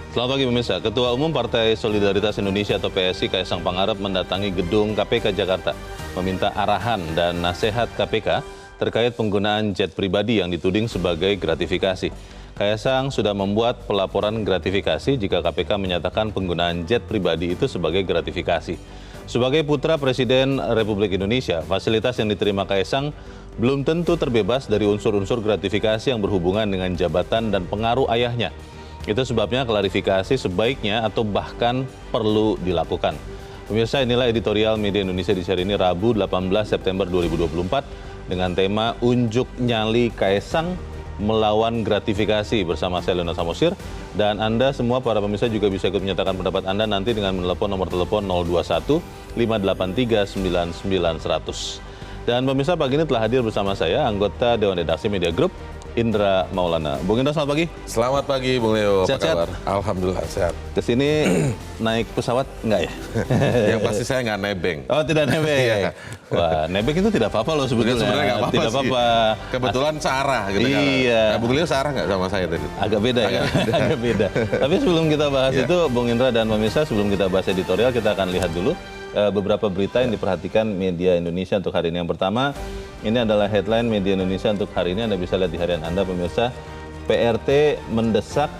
Selamat pagi pemirsa. Ketua Umum Partai Solidaritas Indonesia atau PSI Kaisang Pangarep mendatangi gedung KPK Jakarta meminta arahan dan nasihat KPK terkait penggunaan jet pribadi yang dituding sebagai gratifikasi. Kaisang sudah membuat pelaporan gratifikasi jika KPK menyatakan penggunaan jet pribadi itu sebagai gratifikasi. Sebagai putra Presiden Republik Indonesia, fasilitas yang diterima Kaisang belum tentu terbebas dari unsur-unsur gratifikasi yang berhubungan dengan jabatan dan pengaruh ayahnya. Itu sebabnya klarifikasi sebaiknya atau bahkan perlu dilakukan. Pemirsa, inilah editorial Media Indonesia di hari ini Rabu 18 September 2024 dengan tema Unjuk Nyali Kaisang Melawan Gratifikasi bersama saya Leonard Samosir. Dan Anda semua para pemirsa juga bisa ikut menyatakan pendapat Anda nanti dengan menelepon nomor telepon 021 583 99 100. Dan pemirsa, pagi ini telah hadir bersama saya anggota Dewan Redaksi Media Group Indra Maulana. Bung Indra, selamat pagi. Selamat pagi, Bung Leo. Sehat, apa kabar? Alhamdulillah, sehat. Kesini naik pesawat enggak ya? Yang pasti saya nggak nebeng. Oh, tidak nebeng. Iya. Wah, nebeng itu tidak apa-apa loh sebetulnya. Sebenarnya nggak apa-apa tidak sih. apa-apa. Kebetulan searah gitu. Iya. Nah, Bung Leo searah nggak sama saya tadi? Agak beda ya? Agak beda. Tapi sebelum kita bahas itu, Bung Indra dan pemirsa, sebelum kita bahas editorial, kita akan lihat dulu beberapa berita yang diperhatikan media Indonesia untuk hari ini. Yang pertama, ini adalah headline media Indonesia untuk hari ini. Anda bisa lihat di harian Anda, pemirsa. PRT mendesak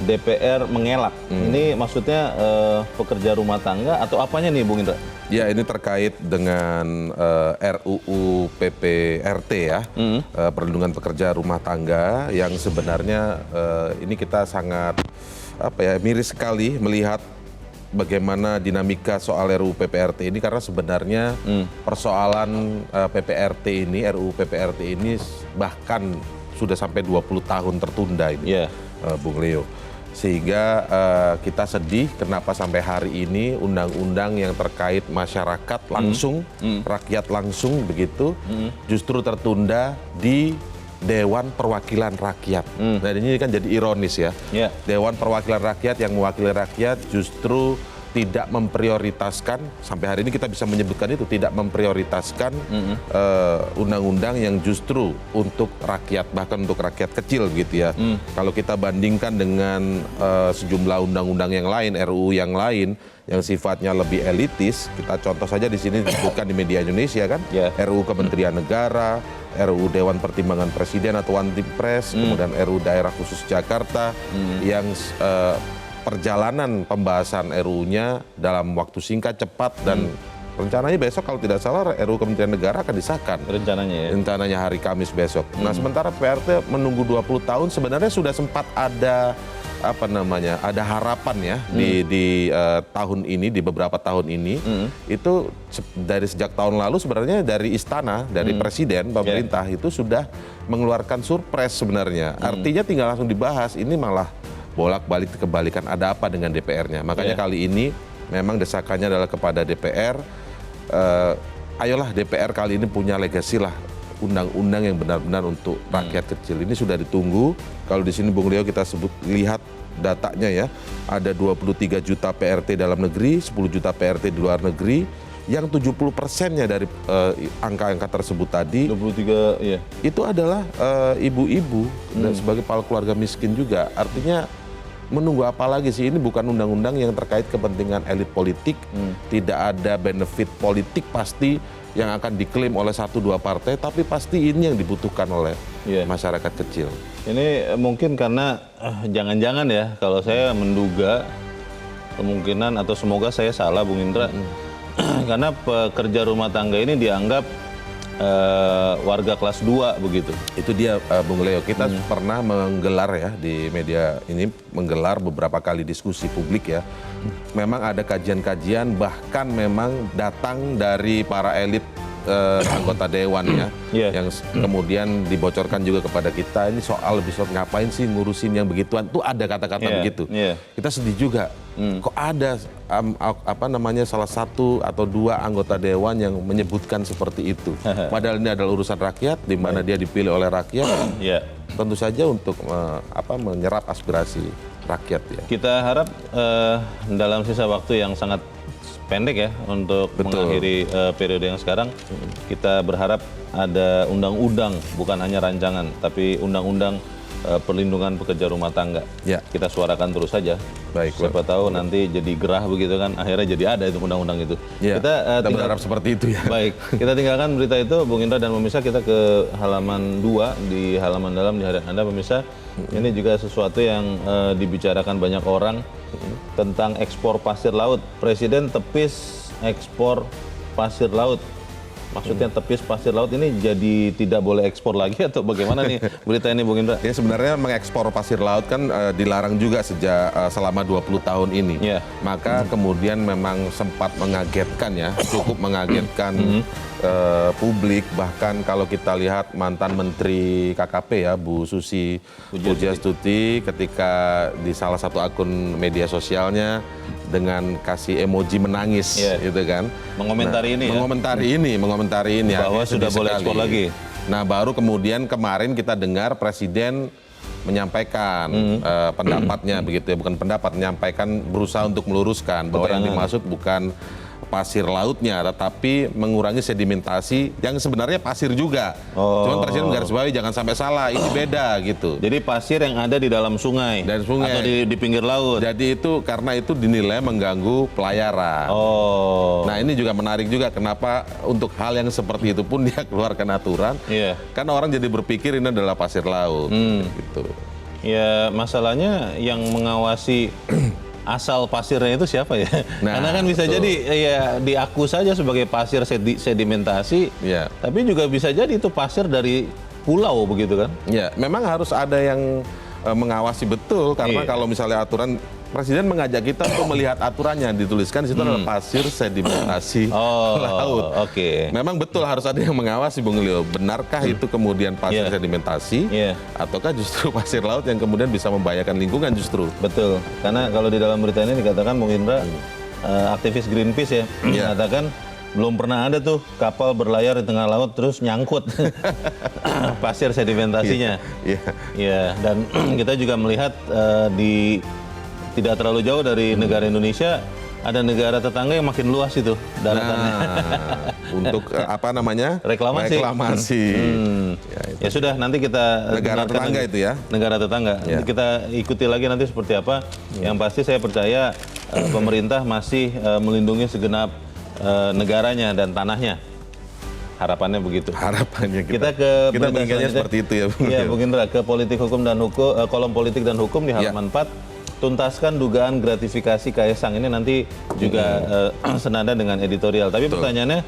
DPR mengelak. Ini maksudnya pekerja rumah tangga atau apanya nih, Bung Indra? Ya, ini terkait dengan RUU PPRT ya, perlindungan pekerja rumah tangga yang sebenarnya ini kita sangat miris sekali melihat bagaimana dinamika soal RUU PPRT ini, karena sebenarnya persoalan RUU PPRT ini bahkan sudah sampai 20 tahun tertunda ini, Bung Leo. Sehingga kita sedih kenapa sampai hari ini undang-undang yang terkait masyarakat langsung, rakyat langsung begitu, justru tertunda di Dewan Perwakilan Rakyat. Nah, ini kan jadi ironis ya. Dewan Perwakilan Rakyat yang mewakili rakyat justru tidak memprioritaskan, sampai hari ini kita bisa menyebutkan itu, tidak memprioritaskan undang-undang yang justru untuk rakyat, bahkan untuk rakyat kecil gitu ya. Kalau kita bandingkan dengan sejumlah undang-undang yang lain, RUU yang lain, yang sifatnya lebih elitis, kita contoh saja di sini disebutkan di media Indonesia kan, RUU Kementerian Negara, RUU Dewan Pertimbangan Presiden atau One Team Press, kemudian RUU Daerah Khusus Jakarta, yang perjalanan pembahasan RUU-nya dalam waktu singkat, cepat, dan rencananya besok kalau tidak salah RUU Kementerian Negara akan disahkan. Rencananya ya? Rencananya hari Kamis besok. Nah, sementara PRT menunggu 20 tahun, sebenarnya sudah sempat ada ada harapan ya di tahun ini, di beberapa tahun ini, itu dari sejak tahun lalu sebenarnya dari istana, dari presiden, pemerintah itu sudah mengeluarkan surprise sebenarnya. Artinya tinggal langsung dibahas, ini malah bolak-balik kebalikan, ada apa dengan DPR-nya. Makanya kali ini memang desakannya adalah kepada DPR, ayolah DPR kali ini punya legasi lah, undang-undang yang benar-benar untuk rakyat kecil. Ini sudah ditunggu. Kalau di sini Bung Leo kita lihat datanya ya, ada 23 juta PRT dalam negeri, 10 juta PRT di luar negeri, yang 70%-nya dari angka-angka tersebut tadi, 23, itu adalah ibu-ibu dan sebagai kepala keluarga miskin juga. Artinya menunggu apa lagi sih? Ini bukan undang-undang yang terkait kepentingan elit politik, tidak ada benefit politik pasti yang akan diklaim oleh 1-2 partai, tapi pasti ini yang dibutuhkan oleh masyarakat kecil. Ini mungkin karena jangan-jangan ya, kalau saya menduga kemungkinan, atau semoga saya salah Bung Indra, karena pekerja rumah tangga ini dianggap warga kelas 2 begitu. Itu dia Bung Leo, kita pernah menggelar ya di media ini, menggelar beberapa kali diskusi publik ya. Memang ada kajian-kajian, bahkan memang datang dari para elit anggota dewan ya, yang kemudian dibocorkan juga kepada kita, ini soal lebih soal ngapain sih ngurusin yang begituan, tuh ada kata-kata begitu. Kita sedih juga, kok ada salah satu atau 2 anggota dewan yang menyebutkan seperti itu. Padahal ini adalah urusan rakyat, di mana dia dipilih oleh rakyat, tentu saja untuk menyerap aspirasi rakyat ya. Kita harap dalam sisa waktu yang sangat pendek ya untuk mengakhiri periode yang sekarang, kita berharap ada undang-undang, bukan hanya rancangan, tapi undang-undang perlindungan pekerja rumah tangga. Ya. Kita suarakan terus saja. Baik, Siapa tahu nanti jadi gerah begitu kan, akhirnya jadi ada itu undang-undang itu. Ya, kita tinggal- berharap seperti itu ya. Baik, kita tinggalkan berita itu, Bung Indra dan pemirsa, kita ke halaman 2, di halaman dalam di hadapan Anda pemirsa. Ini juga sesuatu yang dibicarakan banyak orang tentang ekspor pasir laut. Presiden tepis ekspor pasir laut. Maksudnya tepis pasir laut ini jadi tidak boleh ekspor lagi atau bagaimana nih berita ini, Bung Indra? Ya sebenarnya mengekspor pasir laut kan dilarang juga sejak selama 20 tahun ini. Iya. Maka kemudian memang sempat mengagetkan ya, cukup mengagetkan publik. Bahkan kalau kita lihat mantan Menteri KKP ya, Bu Susi Pujiastuti ketika di salah satu akun media sosialnya dengan kasih emoji menangis, Iya. gitu kan. Mengomentari ini ya? Mengomentari ini Bahwa akhirnya sudah sedih boleh sekali. ekspor lagi. Nah, baru kemudian kemarin kita dengar Presiden menyampaikan pendapatnya begitu ya, bukan pendapat, menyampaikan, berusaha untuk meluruskan bahwa yang Keterangan. dimaksud bukan pasir lautnya, tetapi mengurangi sedimentasi yang sebenarnya pasir juga. Oh. Cuman Presiden menggarisbawahi jangan sampai salah, ini beda gitu. Jadi pasir yang ada di dalam sungai, Dari sungai. atau di pinggir laut. Jadi itu karena itu dinilai mengganggu pelayaran. Oh, Nah ini juga menarik juga kenapa untuk hal yang seperti itu pun dia keluarkan aturan. iya. Karena orang jadi berpikir ini adalah pasir laut. Gitu. Ya masalahnya yang mengawasi asal pasirnya itu siapa ya? Nah, Karena kan bisa betul. jadi ya diaku saja sebagai pasir sedimentasi, Ya. tapi juga bisa jadi itu pasir dari pulau begitu kan? Ya, memang harus ada yang mengawasi betul karena Iya. kalau misalnya aturan Presiden mengajak kita untuk melihat aturannya dituliskan di situ adalah pasir sedimentasi laut. Oke. Memang betul harus ada yang mengawasi, Bung Leo. Benarkah itu kemudian pasir Iya. sedimentasi Iya. ataukah justru pasir laut yang kemudian bisa membahayakan lingkungan justru? Betul, karena kalau di dalam berita ini dikatakan Bung Indra, aktivis Greenpeace ya, Iya. mengatakan belum pernah ada tuh kapal berlayar di tengah laut terus nyangkut pasir sedimentasinya. Iya. Ya, dan kita juga melihat di tidak terlalu jauh dari negara Indonesia ada negara tetangga yang makin luas itu daratannya. Nah, untuk apa namanya? Reklamasi. Reklamasi. Ya, itu. Ya sudah, nanti kita Negara dengarkan tetangga lagi. itu ya? Negara tetangga. Ya. Kita ikuti lagi nanti seperti apa. Yang pasti saya percaya pemerintah masih melindungi segenap negaranya dan tanahnya. Harapannya begitu. Harapannya Kita ke kita berita menginginnya selanjutnya. seperti itu ya, Bung Iya, Leo. Bung Indra, ke politik hukum dan hukum, kolom politik dan hukum di Ya. halaman 4. Tuntaskan dugaan gratifikasi Kaisang, ini nanti juga senada dengan editorial. Tapi pertanyaannya,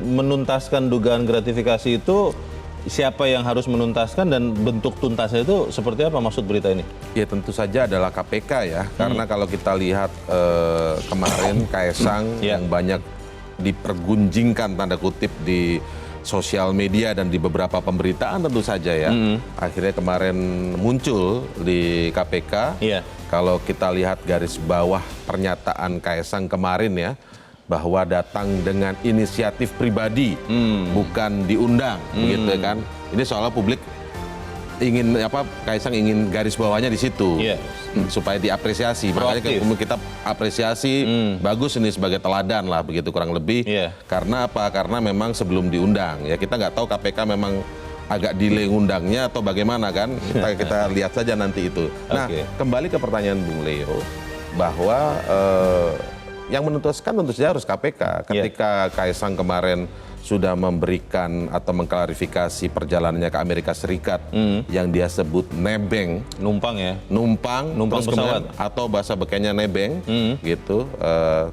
menuntaskan dugaan gratifikasi itu siapa yang harus menuntaskan dan bentuk tuntasnya itu seperti apa maksud berita ini? Ya tentu saja adalah KPK ya, karena kalau kita lihat kemarin Kaisang Ya. yang banyak dipergunjingkan tanda kutip di sosial media dan di beberapa pemberitaan tentu saja ya, akhirnya kemarin muncul di KPK. Iya. Kalau kita lihat garis bawah pernyataan Kaisang kemarin ya, bahwa datang dengan inisiatif pribadi, bukan diundang, begitu kan? Ini soalnya publik ingin apa? Kaisang ingin garis bawahnya di situ, Iya. supaya diapresiasi. Makanya Proaktif. kemudian kita apresiasi, bagus ini sebagai teladan lah, begitu kurang lebih. Iya. Karena apa? Karena memang sebelum diundang, ya kita nggak tahu KPK memang agak delay undangnya atau bagaimana kan? Kita lihat saja nanti itu. Nah, Oke. kembali ke pertanyaan Bung Leo, bahwa yang menuntaskan tentu saja harus KPK. Ketika Kaisang kemarin sudah memberikan atau mengklarifikasi perjalanannya ke Amerika Serikat yang dia sebut nebeng, Numpang ya? numpang terus pesawat. kemudian atau bahasa bekennya nebeng gitu,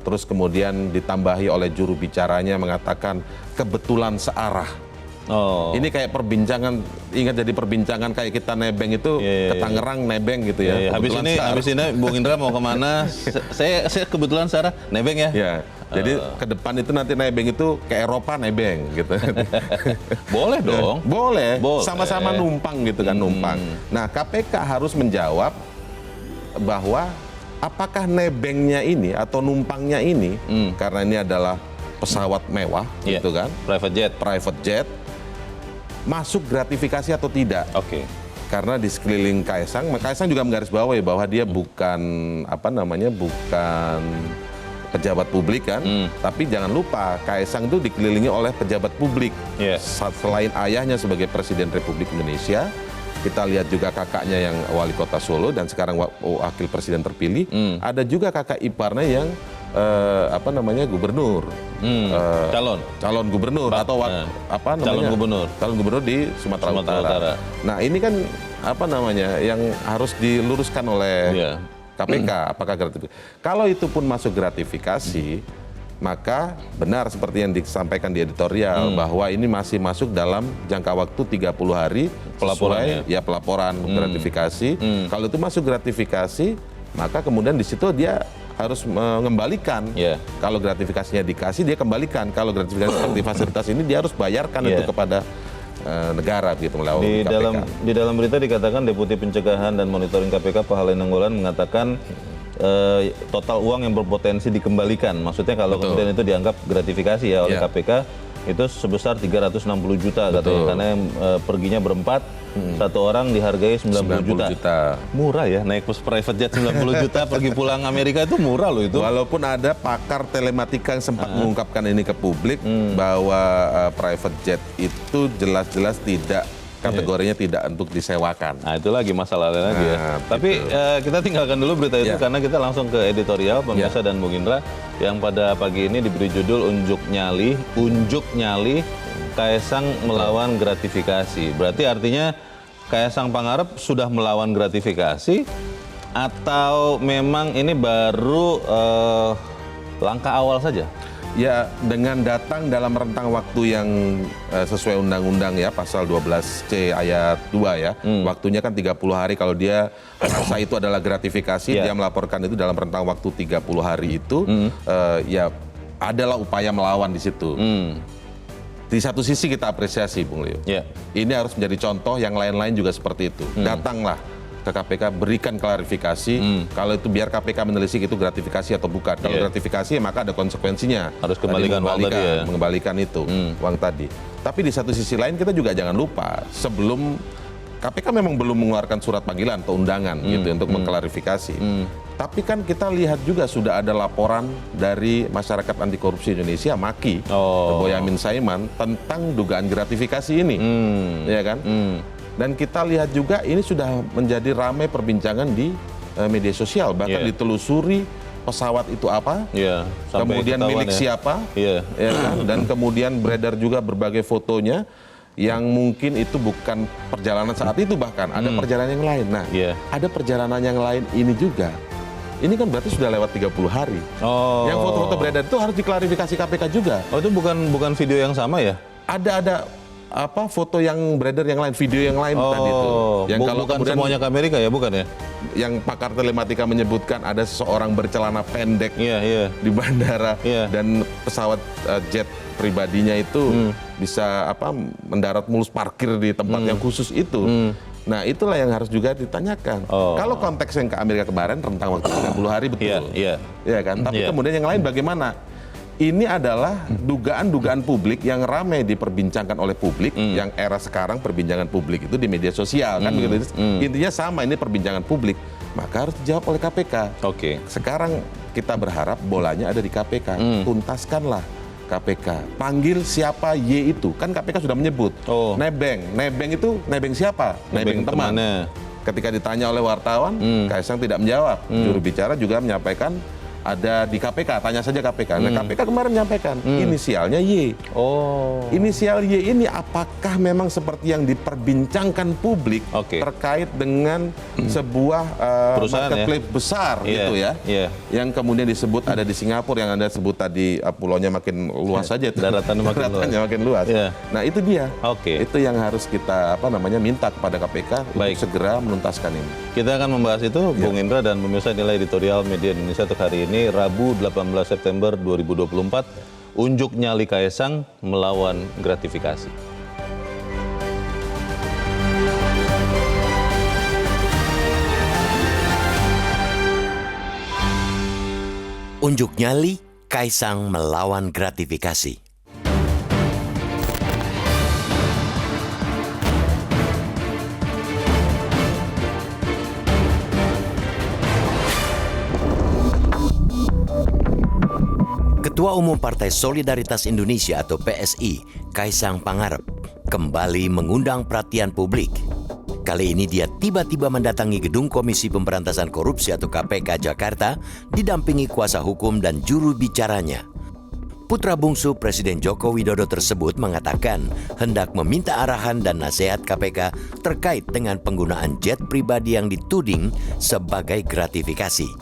terus kemudian ditambahi oleh juru bicaranya mengatakan kebetulan searah. Oh. Ini kayak perbincangan, ingat jadi perbincangan kayak kita nebeng itu ke Tangerang nebeng gitu ya. Iya, habis ini Bung Indra mau kemana? saya kebetulan Sarah nebeng ya. Ya, jadi ke depan itu nanti nebeng itu ke Eropa nebeng gitu. Boleh dong. Boleh, Boleh. sama-sama numpang gitu kan, numpang. Nah, KPK harus menjawab bahwa apakah nebengnya ini atau numpangnya ini, karena ini adalah pesawat mewah Iya. gitu kan, private jet, masuk gratifikasi atau tidak. Oke. Karena di sekeliling Kaisang juga menggarisbawahi bahwa dia bukan apa namanya, bukan pejabat publik kan, tapi jangan lupa Kaisang itu dikelilingi oleh pejabat publik. Iya. Selain ayahnya sebagai Presiden Republik Indonesia, kita lihat juga kakaknya yang wali kota Solo dan sekarang wakil presiden terpilih. Ada juga kakak iparnya yang gubernur, calon gubernur atau calon gubernur di Sumatera Utara. Nah ini kan yang harus diluruskan oleh KPK. Apakah gratifikasi? Kalau itu pun masuk gratifikasi, maka benar seperti yang disampaikan di editorial bahwa ini masih masuk dalam jangka waktu 30 hari pelaporan gratifikasi. Kalau itu masuk gratifikasi, maka kemudian di situ dia harus mengembalikan. Kalau gratifikasinya dikasih, dia kembalikan. Kalau gratifikasi seperti fasilitas ini, dia harus bayarkan itu kepada negara gitu melalui KPK. Di dalam berita dikatakan Deputi Pencegahan dan Monitoring KPK Pahala Nainggolan mengatakan total uang yang berpotensi dikembalikan. Maksudnya kalau kemudian itu dianggap gratifikasi ya oleh KPK itu sebesar 360 juta katanya, karena yang perginya berempat, satu orang dihargai 90 juta. Murah ya, naik private jet 90 juta pergi pulang Amerika itu murah loh itu. Walaupun ada pakar telematika yang sempat mengungkapkan ini ke publik bahwa private jet itu jelas-jelas tidak kategorinya tidak untuk disewakan. Nah itu lagi masalahnya lagi ya. Tapi kita tinggalkan dulu berita itu karena kita langsung ke editorial pemirsa dan Bung Indra yang pada pagi ini diberi judul Unjuk Nyali Kaesang melawan gratifikasi. Berarti artinya Kaesang Pangarep sudah melawan gratifikasi atau memang ini baru langkah awal saja? Ya, dengan datang dalam rentang waktu yang sesuai undang-undang ya, pasal 12C ayat 2 ya. Waktunya kan 30 hari, kalau dia merasa itu adalah gratifikasi, dia melaporkan itu dalam rentang waktu 30 hari itu, ya adalah upaya melawan di situ. Di satu sisi kita apresiasi, Bung Leo. Ini harus menjadi contoh, yang lain-lain juga seperti itu. Datanglah ke KPK, berikan klarifikasi. Kalau itu biar KPK menelisik itu gratifikasi atau bukan. Kalau gratifikasi maka ada konsekuensinya. Harus kembalikan uang tadi ya. Mengembalikan itu uang tadi. Tapi di satu sisi lain kita juga jangan lupa, sebelum KPK memang belum mengeluarkan surat panggilan atau undangan gitu untuk mengklarifikasi. Tapi kan kita lihat juga sudah ada laporan dari Masyarakat Anti Korupsi Indonesia, MAKI, Boyamin Saiman, tentang dugaan gratifikasi ini. Ya kan? Dan kita lihat juga ini sudah menjadi ramai perbincangan di media sosial, bahkan ditelusuri pesawat itu apa, kemudian milik siapa, ya kan? Dan kemudian beredar juga berbagai fotonya yang mungkin itu bukan perjalanan saat itu, bahkan ada perjalanan yang lain. Nah, ada perjalanan yang lain ini juga. Ini kan berarti sudah lewat 30 hari. Yang foto-foto beredar itu harus diklarifikasi KPK juga. Oh, itu bukan video yang sama ya? Ada foto yang beredar yang lain, video yang lain tadi itu. Yang kalau bukan semuanya ke Amerika ya, bukan ya? Yang pakar telematika menyebutkan ada seseorang bercelana pendek di bandara dan pesawat jet pribadinya itu bisa mendarat mulus parkir di tempat yang khusus itu. Nah, itulah yang harus juga ditanyakan. Kalau konteks yang ke Amerika kemarin rentang waktu 30 hari betul. Iya kan? Tapi kemudian yang lain bagaimana? Ini adalah dugaan-dugaan publik yang ramai diperbincangkan oleh publik, yang era sekarang perbincangan publik itu di media sosial kan begitu. Intinya sama, ini perbincangan publik, maka harus dijawab oleh KPK. Sekarang kita berharap bolanya ada di KPK. Tuntaskanlah KPK. Panggil siapa Y itu. Kan KPK sudah menyebut. Nebeng. Nebeng itu nebeng siapa? Nebeng teman. Ketika ditanya oleh wartawan, Kaesang tidak menjawab. Juru bicara juga menyampaikan ada di KPK, tanya saja KPK. Nah, KPK kemarin menyampaikan inisialnya Y. Inisial Y ini apakah memang seperti yang diperbincangkan publik terkait dengan sebuah marketplace besar gitu ya, yang kemudian disebut ada di Singapura, yang Anda sebut tadi pulaunya makin luas saja, daratannya makin luas. Nah, itu dia. Itu yang harus kita minta kepada KPK untuk segera menuntaskan ini. Kita akan membahas itu, Bung Indra dan pemirsa, nilai editorial Media Indonesia untuk hari ini, Rabu 18 September 2024, Unjuk Nyali Kaesang melawan gratifikasi. Unjuk Nyali Kaesang melawan gratifikasi. Ketua Umum Partai Solidaritas Indonesia atau PSI, Kaesang Pangarep, kembali mengundang perhatian publik. Kali ini dia tiba-tiba mendatangi gedung Komisi Pemberantasan Korupsi atau KPK Jakarta didampingi kuasa hukum dan juru bicaranya. Putra bungsu Presiden Joko Widodo tersebut mengatakan hendak meminta arahan dan nasihat KPK terkait dengan penggunaan jet pribadi yang dituding sebagai gratifikasi.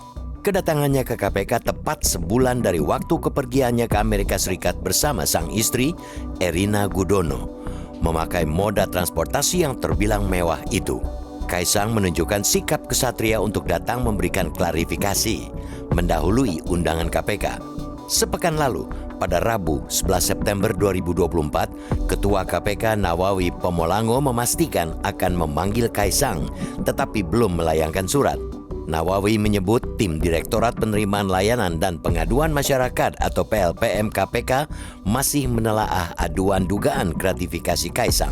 Kedatangannya ke KPK tepat sebulan dari waktu kepergiannya ke Amerika Serikat bersama sang istri, Erina Gudono, memakai moda transportasi yang terbilang mewah itu. Kaisang menunjukkan sikap kesatria untuk datang memberikan klarifikasi, mendahului undangan KPK. Sepekan lalu, pada Rabu 11 September 2024, Ketua KPK Nawawi Pomolango memastikan akan memanggil Kaisang, tetapi belum melayangkan surat. Nawawi menyebut tim Direktorat Penerimaan Layanan dan Pengaduan Masyarakat atau PLPM KPK masih menelaah aduan dugaan gratifikasi Kaisang.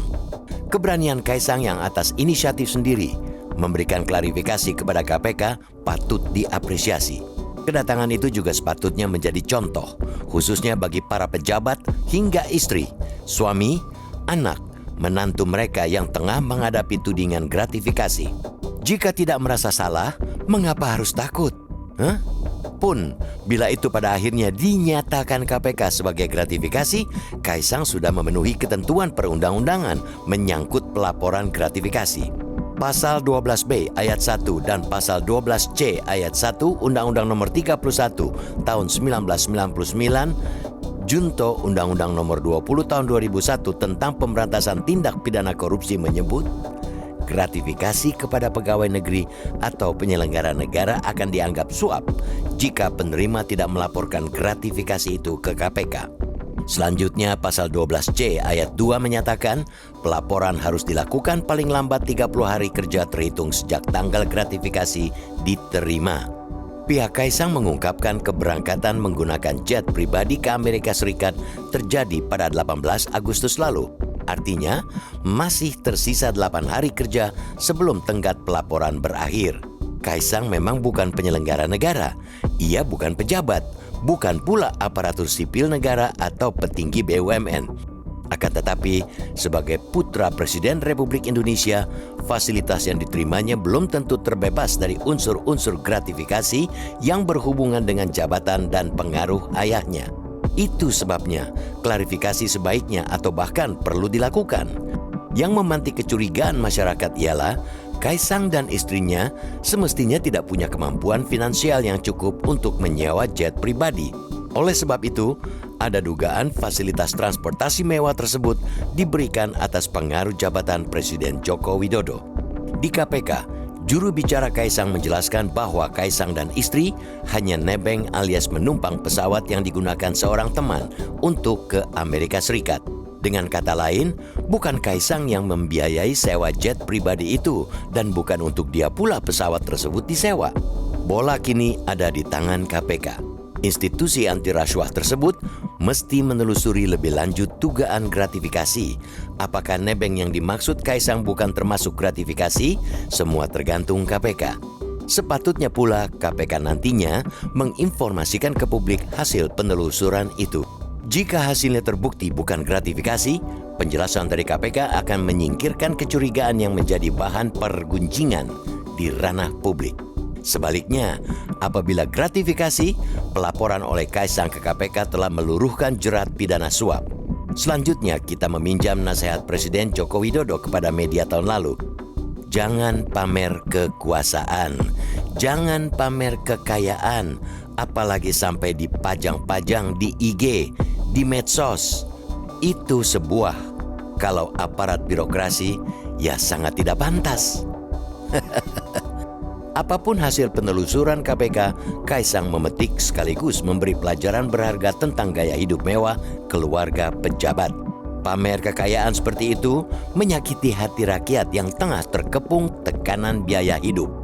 Keberanian Kaisang yang atas inisiatif sendiri memberikan klarifikasi kepada KPK patut diapresiasi. Kedatangan itu juga sepatutnya menjadi contoh, khususnya bagi para pejabat hingga istri, suami, anak, menantu mereka yang tengah menghadapi tudingan gratifikasi. Jika tidak merasa salah, mengapa harus takut? Pun, bila itu pada akhirnya dinyatakan KPK sebagai gratifikasi, Kaisang sudah memenuhi ketentuan perundang-undangan menyangkut pelaporan gratifikasi. Pasal 12B ayat 1 dan Pasal 12C ayat 1 Undang-Undang Nomor 31 Tahun 1999 Junto Undang-Undang Nomor 20 Tahun 2001 tentang Pemberantasan Tindak Pidana Korupsi menyebut gratifikasi kepada pegawai negeri atau penyelenggara negara akan dianggap suap jika penerima tidak melaporkan gratifikasi itu ke KPK. Selanjutnya, Pasal 12C ayat 2 menyatakan pelaporan harus dilakukan paling lambat 30 hari kerja terhitung sejak tanggal gratifikasi diterima. Pihak Kaisang mengungkapkan keberangkatan menggunakan jet pribadi ke Amerika Serikat terjadi pada 18 Agustus lalu. Artinya, masih tersisa 8 hari kerja sebelum tenggat pelaporan berakhir. Kaisang memang bukan penyelenggara negara, ia bukan pejabat, bukan pula aparatur sipil negara atau petinggi BUMN. Akan tetapi, sebagai putra Presiden Republik Indonesia, fasilitas yang diterimanya belum tentu terbebas dari unsur-unsur gratifikasi yang berhubungan dengan jabatan dan pengaruh ayahnya. Itu sebabnya klarifikasi sebaiknya atau bahkan perlu dilakukan. Yang memantik kecurigaan masyarakat ialah Kaisang dan istrinya semestinya tidak punya kemampuan finansial yang cukup untuk menyewa jet pribadi. Oleh sebab itu, ada dugaan fasilitas transportasi mewah tersebut diberikan atas pengaruh jabatan Presiden Joko Widodo. Di KPK, juru bicara Kaisang menjelaskan bahwa Kaisang dan istri hanya nebeng alias menumpang pesawat yang digunakan seorang teman untuk ke Amerika Serikat. Dengan kata lain, bukan Kaisang yang membiayai sewa jet pribadi itu dan bukan untuk dia pula pesawat tersebut disewa. Bola kini ada di tangan KPK. Institusi anti rasuah tersebut mesti menelusuri lebih lanjut dugaan gratifikasi. Apakah nebeng yang dimaksud Kaisang bukan termasuk gratifikasi? Semua tergantung KPK. Sepatutnya pula KPK nantinya menginformasikan ke publik hasil penelusuran itu. Jika hasilnya terbukti bukan gratifikasi, penjelasan dari KPK akan menyingkirkan kecurigaan yang menjadi bahan pergunjingan di ranah publik. Sebaliknya, apabila gratifikasi, pelaporan oleh Kaisang ke KPK telah meluruhkan jerat pidana suap. Selanjutnya, kita meminjam nasihat Presiden Joko Widodo kepada media tahun lalu. Jangan pamer kekuasaan, jangan pamer kekayaan, apalagi sampai dipajang-pajang di IG, di medsos. Itu sebuah, kalau aparat birokrasi, ya sangat tidak pantas. Apapun hasil penelusuran KPK, Kaisang memetik sekaligus memberi pelajaran berharga tentang gaya hidup mewah keluarga pejabat. Pamer kekayaan seperti itu menyakiti hati rakyat yang tengah terkepung tekanan biaya hidup.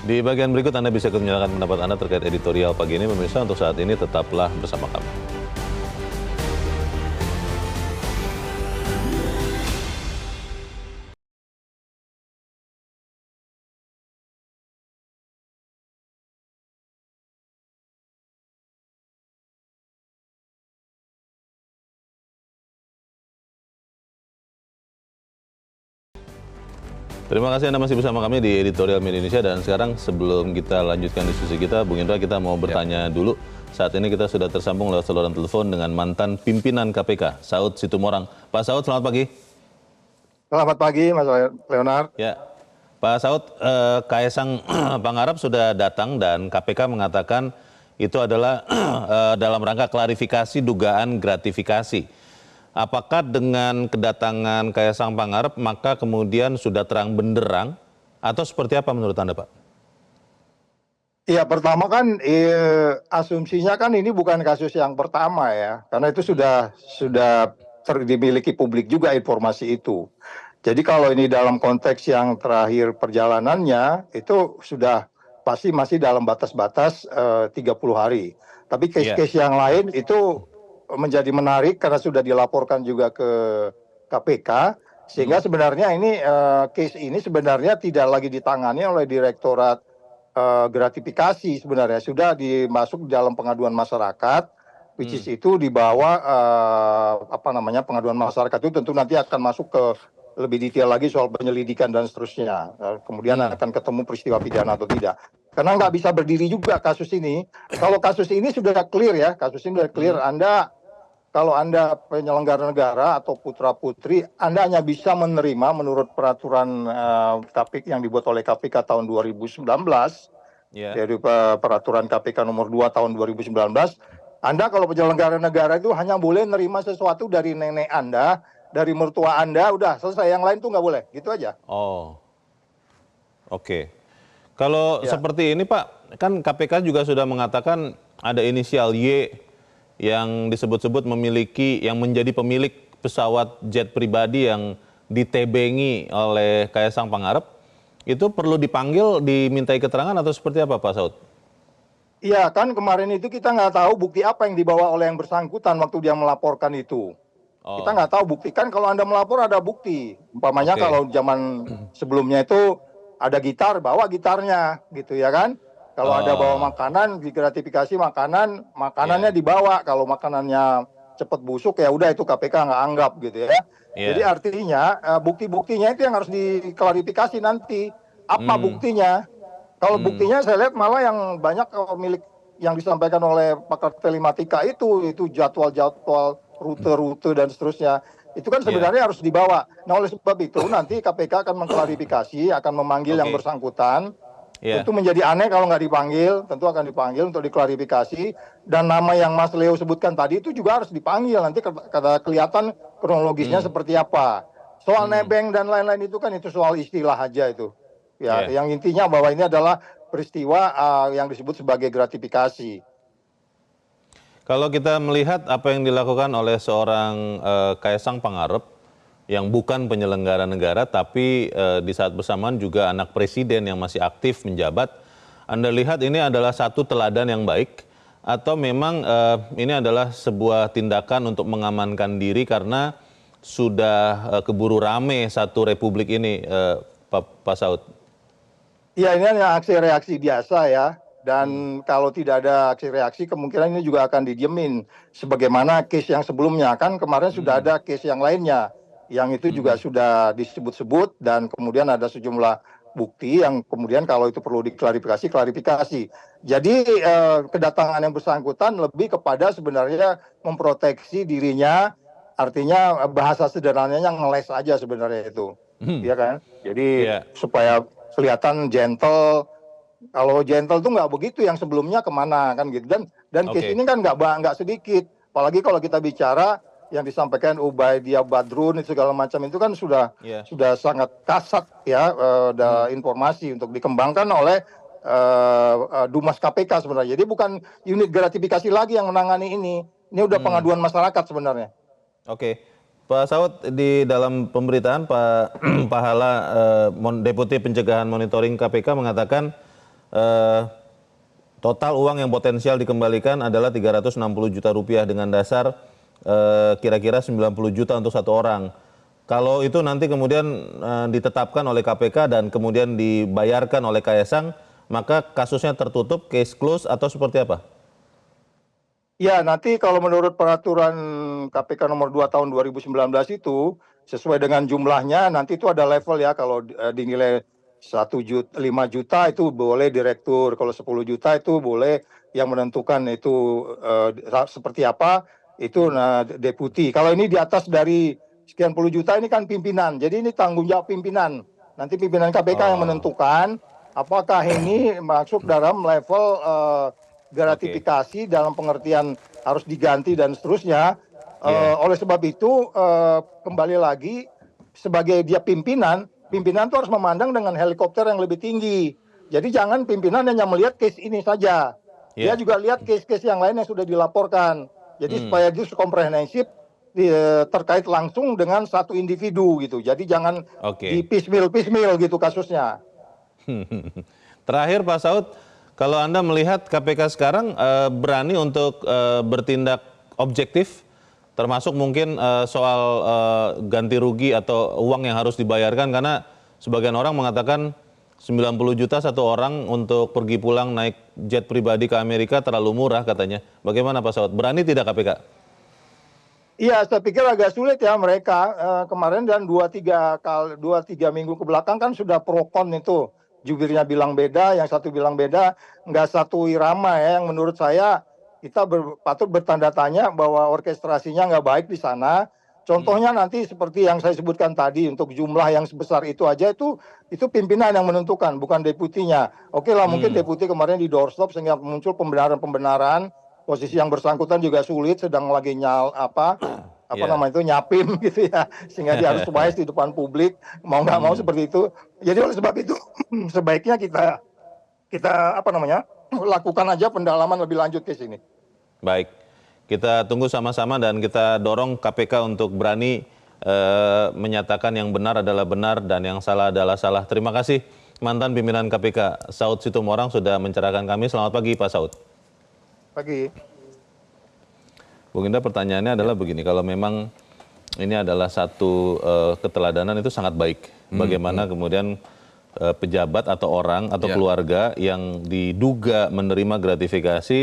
Di bagian berikut Anda bisa menyatakan pendapat Anda terkait editorial pagi ini. Pemirsa, untuk saat ini tetaplah bersama kami. Terima kasih Anda masih bersama kami di Editorial Media Indonesia, dan sekarang sebelum kita lanjutkan diskusi kita, Bung Indra, kita mau bertanya dulu. Saat ini kita sudah tersambung lewat saluran telepon dengan mantan pimpinan KPK, Saud Situmorang. Pak Saud, selamat pagi. Selamat pagi, Mas Leonard. Ya, Pak Saud, Kaesang Pangarep sudah datang dan KPK mengatakan itu adalah dalam rangka klarifikasi dugaan gratifikasi. Apakah dengan kedatangan Kaesang Pangarep maka kemudian sudah terang benderang atau seperti apa menurut Anda, Pak? Iya, pertama kan asumsinya kan ini bukan kasus yang pertama ya, karena itu sudah dimiliki publik juga informasi itu. Jadi kalau ini dalam konteks yang terakhir perjalanannya itu sudah pasti masih dalam batas-batas 30 hari. Tapi case-case yang lain itu menjadi menarik karena sudah dilaporkan juga ke KPK, sehingga sebenarnya ini case ini sebenarnya tidak lagi ditangani oleh Direktorat gratifikasi, sebenarnya sudah dimasuk dalam pengaduan masyarakat, which is itu di bawah pengaduan masyarakat itu tentu nanti akan masuk ke lebih detail lagi soal penyelidikan dan seterusnya. Kemudian akan ketemu peristiwa pidana atau tidak. Karena nggak bisa berdiri juga kasus ini. Kalau kasus ini sudah clear ya, kasus ini sudah clear. Kalau Anda penyelenggara negara atau putra-putri, Anda hanya bisa menerima menurut peraturan KPK yang dibuat oleh KPK tahun 2019, dari peraturan KPK nomor 2 tahun 2019, Anda kalau penyelenggara negara itu hanya boleh menerima sesuatu dari nenek Anda, dari mertua Anda, udah selesai, yang lain tuh nggak boleh, gitu aja. Oh, oke. Kalau seperti ini Pak, kan KPK juga sudah mengatakan ada inisial Y yang disebut-sebut yang menjadi pemilik pesawat jet pribadi yang ditebengi oleh Kaesang Pangarep. Itu perlu dipanggil, dimintai keterangan atau seperti apa Pak Saud? Iya, kan kemarin itu kita nggak tahu bukti apa yang dibawa oleh yang bersangkutan waktu dia melaporkan itu. Kita nggak tahu bukti. Kan kalau Anda melapor ada bukti. Umpamanya kalau zaman sebelumnya itu ada gitar, bawa gitarnya gitu ya kan. Kalau ada bawa makanan, digratifikasi makanannya dibawa. Kalau makanannya cepat busuk ya udah itu KPK nggak anggap gitu ya. Jadi artinya bukti-buktinya itu yang harus diklarifikasi nanti. Apa buktinya? Kalau buktinya saya lihat malah yang banyak milik yang disampaikan oleh pakar telematika itu jadwal-jadwal, rute-rute dan seterusnya. Itu kan sebenarnya harus dibawa. Nah oleh sebab itu nanti KPK akan mengklarifikasi, akan memanggil yang bersangkutan. Itu menjadi aneh kalau nggak dipanggil, tentu akan dipanggil untuk diklarifikasi. Dan nama yang Mas Leo sebutkan tadi itu juga harus dipanggil, nanti kada kelihatan kronologisnya seperti apa. Soal nebeng dan lain-lain itu kan itu soal istilah aja itu. Ya, yang intinya bahwa ini adalah peristiwa yang disebut sebagai gratifikasi. Kalau kita melihat apa yang dilakukan oleh seorang Kaesang Pangarep yang bukan penyelenggara negara, tapi di saat bersamaan juga anak presiden yang masih aktif menjabat, Anda lihat ini adalah satu teladan yang baik, atau memang ini adalah sebuah tindakan untuk mengamankan diri karena sudah keburu rame satu republik ini, Pak Saud? Ya, ini hanya aksi reaksi biasa ya. Dan kalau tidak ada aksi reaksi, kemungkinan ini juga akan didiemin. Sebagaimana case yang sebelumnya, kan kemarin sudah ada case yang lainnya. Yang itu juga sudah disebut-sebut dan kemudian ada sejumlah bukti yang kemudian kalau itu perlu klarifikasi. Jadi kedatangan yang bersangkutan lebih kepada sebenarnya memproteksi dirinya, artinya bahasa sederhananya ngeles aja sebenarnya itu. Iya kan? Jadi supaya kelihatan gentle. Kalau gentle tuh nggak begitu, yang sebelumnya kemana kan gitu. Dan case ini kan nggak sedikit. Apalagi kalau kita bicara yang disampaikan Ubaidillah Badrun segala macam itu kan sudah sangat kasat ya, informasi untuk dikembangkan oleh Dumas KPK sebenarnya. Jadi bukan unit gratifikasi lagi yang menangani ini. Ini udah pengaduan masyarakat sebenarnya. Oke. Pak Saud, di dalam pemberitaan Pak Pahala, Deputi Pencegahan Monitoring KPK mengatakan total uang yang potensial dikembalikan adalah 360 juta rupiah dengan dasar kira-kira 90 juta untuk satu orang. Kalau itu nanti kemudian ditetapkan oleh KPK dan kemudian dibayarkan oleh Kaesang, maka kasusnya tertutup, case close atau seperti apa? Ya, nanti kalau menurut peraturan KPK nomor 2 tahun 2019 itu, sesuai dengan jumlahnya. Nanti itu ada level ya, kalau dinilai 5 juta itu boleh direktur, kalau 10 juta itu boleh yang menentukan itu seperti apa, itu deputi. Kalau ini di atas dari sekian puluh juta ini kan pimpinan, jadi ini tanggung jawab pimpinan. Nanti pimpinan KPK yang menentukan apakah ini masuk dalam level gratifikasi dalam pengertian harus diganti dan seterusnya. Oleh sebab itu kembali lagi, sebagai dia pimpinan itu harus memandang dengan helikopter yang lebih tinggi. Jadi jangan pimpinan hanya melihat case ini saja. Dia juga lihat case-case yang lain yang sudah dilaporkan. Jadi supaya dia komprehensif terkait langsung dengan satu individu gitu. Jadi jangan di piecemeal gitu kasusnya. Terakhir Pak Saud, kalau Anda melihat KPK sekarang berani untuk bertindak objektif, termasuk mungkin soal ganti rugi atau uang yang harus dibayarkan, karena sebagian orang mengatakan 90 juta satu orang untuk pergi pulang naik jet pribadi ke Amerika terlalu murah katanya. Bagaimana Pak Saud? Berani tidak KPK? Iya, saya pikir agak sulit ya mereka. Kemarin dan 2-3 minggu ke belakang kan sudah pro kon itu. Jubirnya bilang beda, yang satu bilang beda. Nggak satu irama ya, yang menurut saya kita patut bertanda tanya bahwa orkestrasinya nggak baik di sana. Contohnya nanti seperti yang saya sebutkan tadi, untuk jumlah yang sebesar itu aja itu pimpinan yang menentukan, bukan deputinya. Oke lah, mungkin deputi kemarin di doorstop sehingga muncul pembenaran-pembenaran. Posisi yang bersangkutan juga sulit, sedang lagi namanya itu nyapim gitu ya, sehingga dia harus wise di depan publik, mau nggak mau seperti itu. Jadi oleh sebab itu sebaiknya kita lakukan aja pendalaman lebih lanjut ke sini. Baik, kita tunggu sama-sama dan kita dorong KPK untuk berani menyatakan yang benar adalah benar dan yang salah adalah salah. Terima kasih mantan pimpinan KPK Saud Situmorang sudah mencerahkan kami. Selamat pagi Pak Saud. Pagi. Bung Indra, pertanyaannya adalah begini, kalau memang ini adalah satu keteladanan itu sangat baik. Bagaimana kemudian pejabat atau orang atau keluarga yang diduga menerima gratifikasi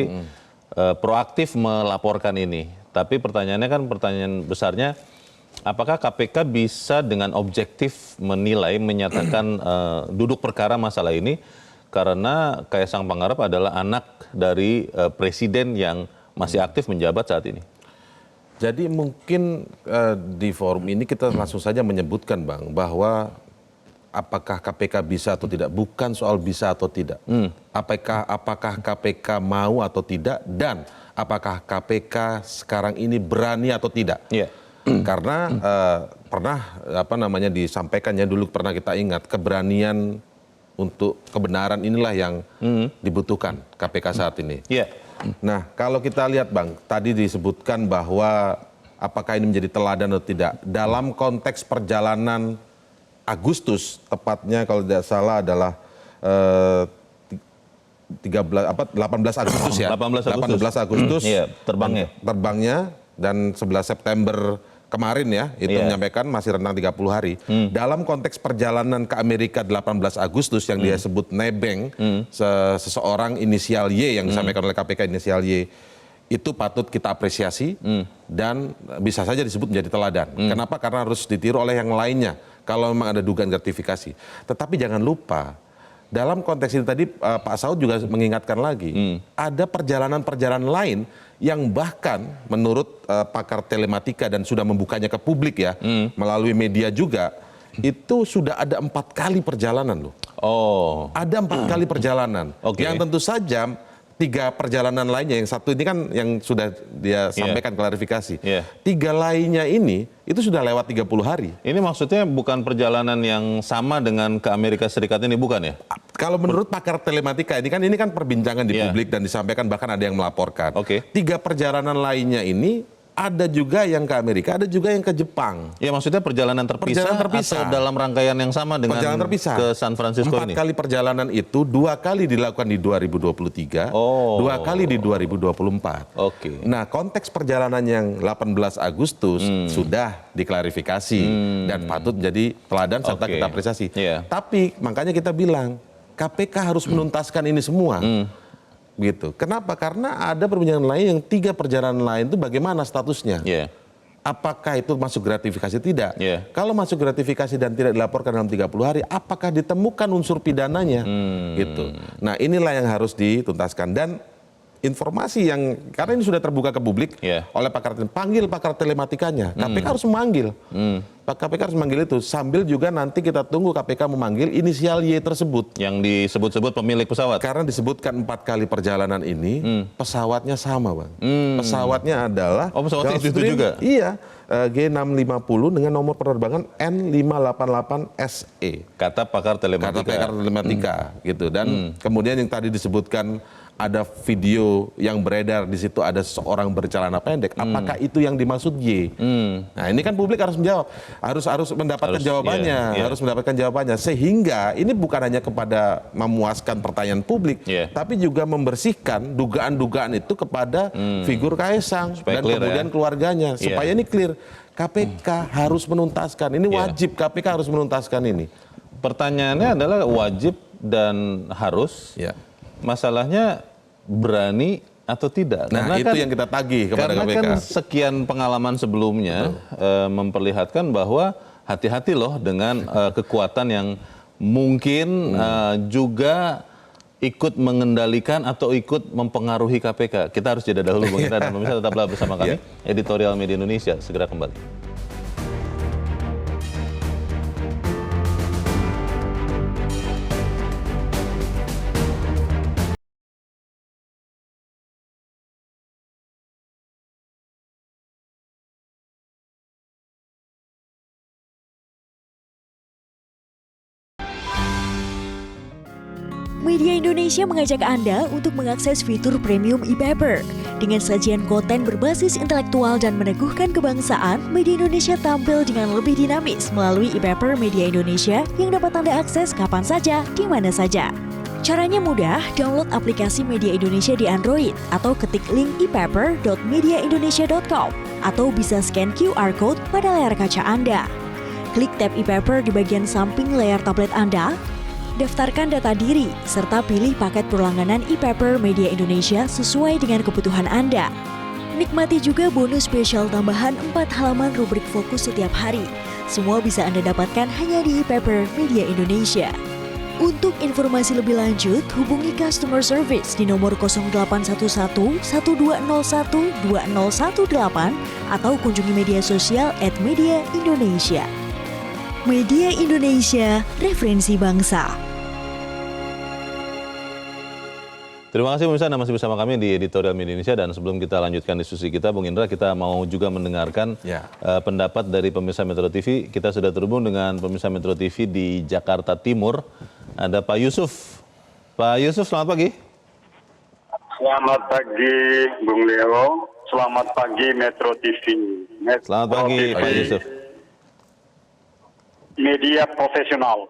proaktif melaporkan ini. Tapi pertanyaannya kan, pertanyaan besarnya, apakah KPK bisa dengan objektif menilai, menyatakan duduk perkara masalah ini, karena Kaisang Pangarep adalah anak dari presiden yang masih aktif menjabat saat ini? Jadi mungkin di forum ini kita langsung saja menyebutkan Bang, bahwa apakah KPK bisa atau tidak, bukan soal bisa atau tidak. Apakah KPK mau atau tidak, dan apakah KPK sekarang ini berani atau tidak. Karena pernah disampaikannya dulu, pernah kita ingat, keberanian untuk kebenaran inilah yang dibutuhkan KPK saat ini. Nah, kalau kita lihat Bang, tadi disebutkan bahwa apakah ini menjadi teladan atau tidak. Dalam konteks perjalanan Agustus, tepatnya kalau tidak salah adalah 18 Agustus ya. 18 Agustus terbangnya dan 11 September kemarin ya, itu menyampaikan masih rentang 30 hari. Dalam konteks perjalanan ke Amerika 18 Agustus yang dia sebut nebeng, seseorang inisial Y yang disampaikan oleh KPK inisial Y, itu patut kita apresiasi dan bisa saja disebut menjadi teladan. Kenapa? Karena harus ditiru oleh yang lainnya kalau memang ada dugaan gratifikasi. Tetapi jangan lupa, dalam konteks ini tadi Pak Saud juga mengingatkan lagi, ada perjalanan-perjalanan lain yang bahkan menurut pakar telematika dan sudah membukanya ke publik ya, melalui media juga, itu sudah ada 4 kali perjalanan loh. Ada 4 kali perjalanan. Yang tentu saja 3 perjalanan lainnya, yang satu ini kan yang sudah dia sampaikan klarifikasi. 3 lainnya ini itu sudah lewat 30 hari. Ini maksudnya bukan perjalanan yang sama dengan ke Amerika Serikat ini, bukan ya? Kalau menurut pakar telematika ini kan perbincangan di publik dan disampaikan, bahkan ada yang melaporkan. 3 perjalanan lainnya ini ada juga yang ke Amerika, ada juga yang ke Jepang. Ya, maksudnya perjalanan terpisah atau dalam rangkaian yang sama dengan ke San Francisco 4 kali perjalanan itu, 2 kali dilakukan di 2023, 2 kali di 2024. Nah, konteks perjalanan yang 18 Agustus sudah diklarifikasi dan patut menjadi teladan serta kita apresiasi. Tapi makanya kita bilang, KPK harus menuntaskan ini semua. Gitu. Kenapa? Karena ada perbincangan lain yang 3 perjalanan lain itu bagaimana statusnya. apakah itu masuk gratifikasi? Tidak. Yeah. Kalau masuk gratifikasi dan tidak dilaporkan dalam 30 hari, apakah ditemukan unsur pidananya? Gitu. Nah, inilah yang harus dituntaskan. Dan informasi yang, karena ini sudah terbuka ke publik oleh pakar, panggil pakar telematikanya. KPK harus memanggil. KPK harus memanggil itu. Sambil juga nanti kita tunggu KPK memanggil inisial Y tersebut. Yang disebut-sebut pemilik pesawat. Karena disebutkan 4 kali perjalanan ini, pesawatnya sama, Bang. Pesawatnya adalah pesawatnya itu juga? Iya, G650 dengan nomor penerbangan N588SE. Kata pakar telematika. Kata pakar telematika, gitu. Dan kemudian yang tadi disebutkan ada video yang beredar di situ, ada seseorang bercelana pendek. Apakah itu yang dimaksud Y? Nah, ini kan publik harus menjawab, harus mendapatkan jawabannya, harus mendapatkan jawabannya. Sehingga ini bukan hanya kepada memuaskan pertanyaan publik, tapi juga membersihkan dugaan-dugaan itu kepada figur Kaesang dan kemudian keluarganya, supaya ini clear. KPK harus menuntaskan. Ini wajib, KPK harus menuntaskan ini. Pertanyaannya adalah wajib dan harus. Masalahnya berani atau tidak? Nah, karena itu yang kita tagih kepada KPK. Karena kan sekian pengalaman sebelumnya memperlihatkan bahwa hati-hati loh dengan kekuatan yang mungkin juga ikut mengendalikan atau ikut mempengaruhi KPK. Kita harus jeda dahulu, Bung Indra, dan pemirsa tetaplah bersama kami. Editorial Media Indonesia segera kembali. Media Indonesia mengajak Anda untuk mengakses fitur premium e-paper. Dengan sajian konten berbasis intelektual dan meneguhkan kebangsaan, Media Indonesia tampil dengan lebih dinamis melalui e-paper Media Indonesia yang dapat Anda akses kapan saja, di mana saja. Caranya mudah, download aplikasi Media Indonesia di Android atau ketik link e-paper.mediaindonesia.com atau bisa scan QR Code pada layar kaca Anda. Klik tab e-paper di bagian samping layar tablet Anda, daftarkan data diri, serta pilih paket berlangganan e-paper Media Indonesia sesuai dengan kebutuhan Anda. Nikmati juga bonus spesial tambahan 4 halaman rubrik fokus setiap hari. Semua bisa Anda dapatkan hanya di e-paper Media Indonesia. Untuk informasi lebih lanjut, hubungi customer service di nomor 0811 1201 2018 atau kunjungi media sosial @Media Indonesia. Media Indonesia, referensi bangsa. Terima kasih pemirsa, Anda masih bersama kami di Editorial Media Indonesia, dan sebelum kita lanjutkan diskusi kita, Bung Indra, kita mau juga mendengarkan pendapat dari pemirsa Metro TV. Kita sudah terhubung dengan pemirsa Metro TV di Jakarta Timur. Ada Pak Yusuf. Pak Yusuf, selamat pagi. Selamat pagi, Bung Leo. Selamat pagi, Metro TV. Selamat pagi, Pak Yusuf. Media profesional.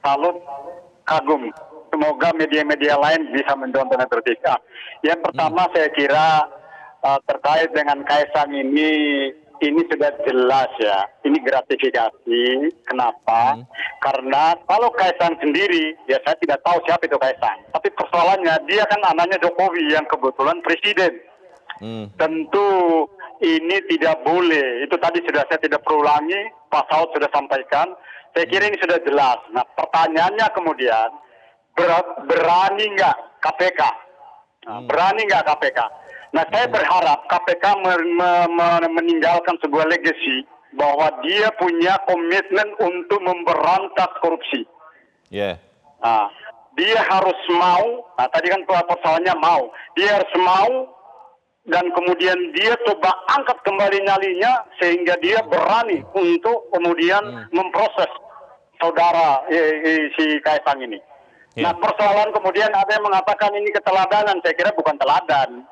Salut, kagum. Semoga media-media lain bisa mencontoh Metro TV. Yang pertama saya kira terkait dengan Kaesang ini sudah jelas ya. Ini gratifikasi. Kenapa? Karena kalau Kaesang sendiri, ya saya tidak tahu siapa itu Kaesang. Tapi persoalannya dia kan anaknya Jokowi yang kebetulan presiden. Tentu ini tidak boleh. Itu tadi sudah saya tidak perulangi. Pak Saud sudah sampaikan. Saya kira ini sudah jelas. Nah, pertanyaannya kemudian, berani nggak KPK? Berani nggak KPK? Nah, saya berharap KPK meninggalkan sebuah legacy bahwa dia punya komitmen untuk memberantas korupsi. Nah, dia harus mau. Nah, tadi kan persoalannya mau. Dia harus mau, dan kemudian dia coba angkat kembali nyalinya sehingga dia berani untuk kemudian memproses saudara si Kaesang ini. Nah, persoalan kemudian ada yang mengatakan ini keteladanan. Saya kira bukan teladan.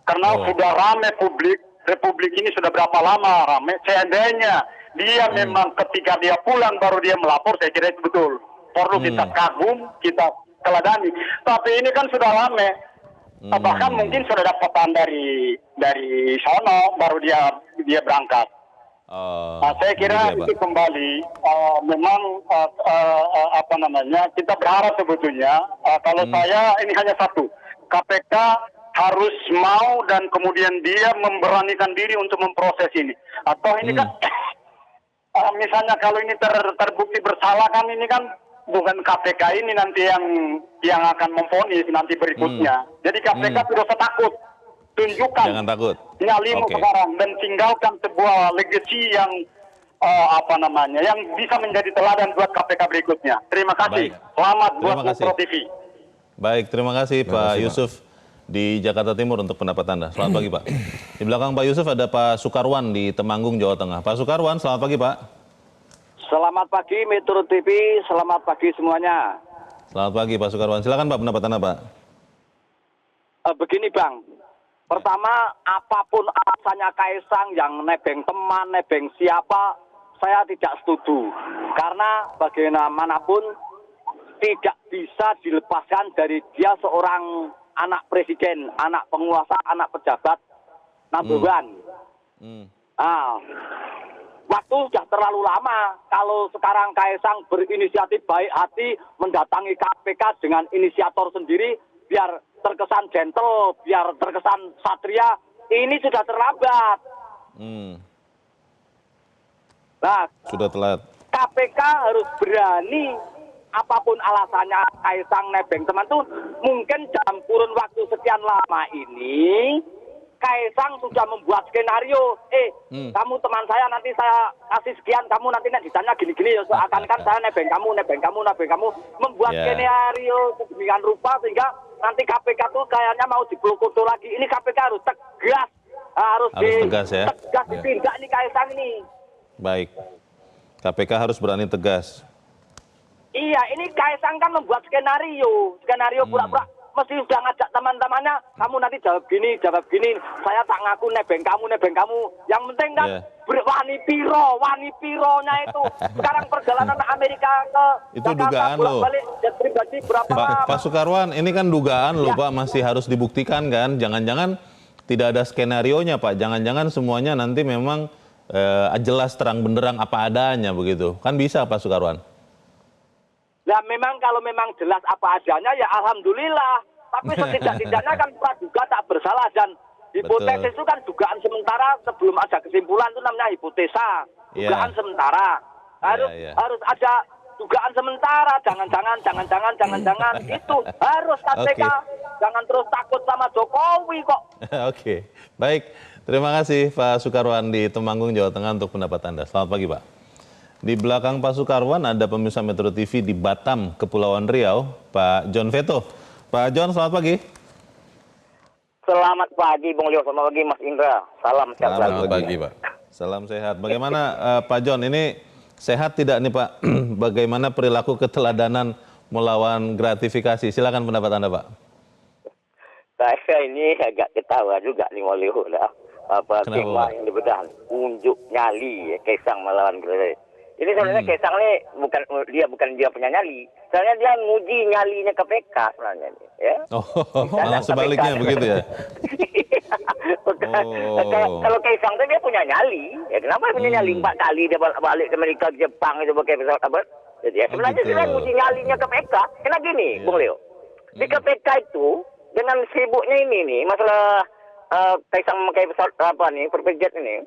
Karena sudah rame Republik ini sudah berapa lama rame. Seandainya dia memang ketika dia pulang baru dia melapor, saya kira itu betul. Perlu kita kagum, kita teladani. Tapi ini kan sudah rame. Bahkan mungkin sudah dapatan dari sono baru dia berangkat. Nah, saya kira itu kembali memang kita berharap sebetulnya kalau saya ini hanya satu, KPK harus mau dan kemudian dia memberanikan diri untuk memproses ini. Atau ini kan misalnya kalau ini terbukti bersalah kan ini kan bukan KPK ini nanti yang akan memvonis nanti berikutnya. Jadi KPK tidak usah takut. Tunjukkan Jangan takut. nyalimu Oke. sekarang dan tinggalkan sebuah legacy yang yang bisa menjadi teladan buat KPK berikutnya. Terima kasih. Baik. Selamat buat Terima kasih. Metro TV. Baik, terima kasih Terima Pak kasih, Pak. Yusuf di Jakarta Timur untuk pendapat Anda. Selamat pagi Pak. Di belakang Pak Yusuf ada Pak Sukarwan di Temanggung, Jawa Tengah. Pak Sukarwan, selamat pagi Pak. Selamat pagi Metro TV, selamat pagi semuanya. Selamat pagi Pak Sukarwan. Silakan Pak pendapat Anda Pak. Begini Bang, pertama apapun alasannya Kaisang yang nebeng teman, nebeng siapa, saya tidak setuju. Karena bagaimanapun tidak bisa dilepaskan dari dia seorang anak presiden, anak penguasa, anak pejabat, number one. Nah, waktu sudah terlalu lama. Kalau sekarang Kaisang berinisiatif baik hati mendatangi KPK dengan inisiator sendiri, biar terkesan gentle, biar terkesan satria, ini sudah terlambat. Nah, Sudah telat. KPK harus berani, apapun alasannya Kaisang nebeng teman tuh, mungkin dalam kurun waktu sekian lama ini, Kaisang sudah membuat skenario, kamu teman saya nanti saya kasih sekian, kamu nanti ditanya gini-gini, ya seakan-akan saya nebeng kamu, membuat skenario sedemikian rupa sehingga nanti KPK tuh kayaknya mau diplokoto lagi. Ini KPK harus tegas, harus tegas ya. tegas ditindak nih Kaisang ini. Baik. KPK harus berani tegas. Iya, ini Kaisang kan membuat skenario pura-pura mesti sudah ngajak teman-temannya, kamu nanti jawab gini, saya tak ngaku nebeng kamu. Yang penting kan wani pironya itu. Sekarang perjalanan Amerika ke Itu Jakarta, dugaan loh. bolak-balik jet pribadi berapa lama? Pak Sukarwan, ini kan dugaan loh Pak, masih harus dibuktikan kan. Jangan-jangan tidak ada skenarionya Pak. Jangan-jangan semuanya nanti memang jelas terang benderang apa adanya begitu. Kan bisa Pak Sukarwan. Nah memang kalau memang jelas apa adanya ya alhamdulillah. Tapi setidak-tidaknya kan praduga tak bersalah dan hipotesis itu kan dugaan sementara sebelum ada kesimpulan itu namanya hipotesa. Dugaan sementara. Harus ada dugaan sementara. Jangan itu harus KPK. Jangan terus takut sama Jokowi kok. Oke. Baik. Terima kasih Pak Sukarwan di Temanggung, Jawa Tengah untuk pendapat Anda. Selamat pagi Pak. Di belakang Pak Sukarwan ada pemirsa Metro TV di Batam, Kepulauan Riau, Pak John Veto. Pak John, selamat pagi. Selamat pagi Bung Leo, selamat pagi Mas Indra. Salam sehat selalu. Selamat pagi, Pak. Salam sehat. Bagaimana Pak John, ini sehat tidak nih Pak? Bagaimana perilaku keteladanan melawan gratifikasi? Silakan pendapat Anda Pak. Saya ini agak ketawa juga nih Bung Leo lah. Kemah yang dibedah, unjuk nyali Kaisang melawan gratifikasi. Ini sebenarnya Kaisang ini bukan dia punya nyali. Sebenarnya dia nguji nyalinya KPK sebenarnya. Ya? Malah sebaliknya begitu ya? Kalau Kaisang itu dia punya nyali. Ya, kenapa punya nyali 4 kali dia balik ke Amerika, ke Jepang itu pakai pesawat apa? Jadi ya, sebenarnya dia nguji nyalinya KPK. Karena gini, Bung Leo. Di KPK itu dengan sibuknya ini nih masalah Kaisang memakai pesawat perpejet ini.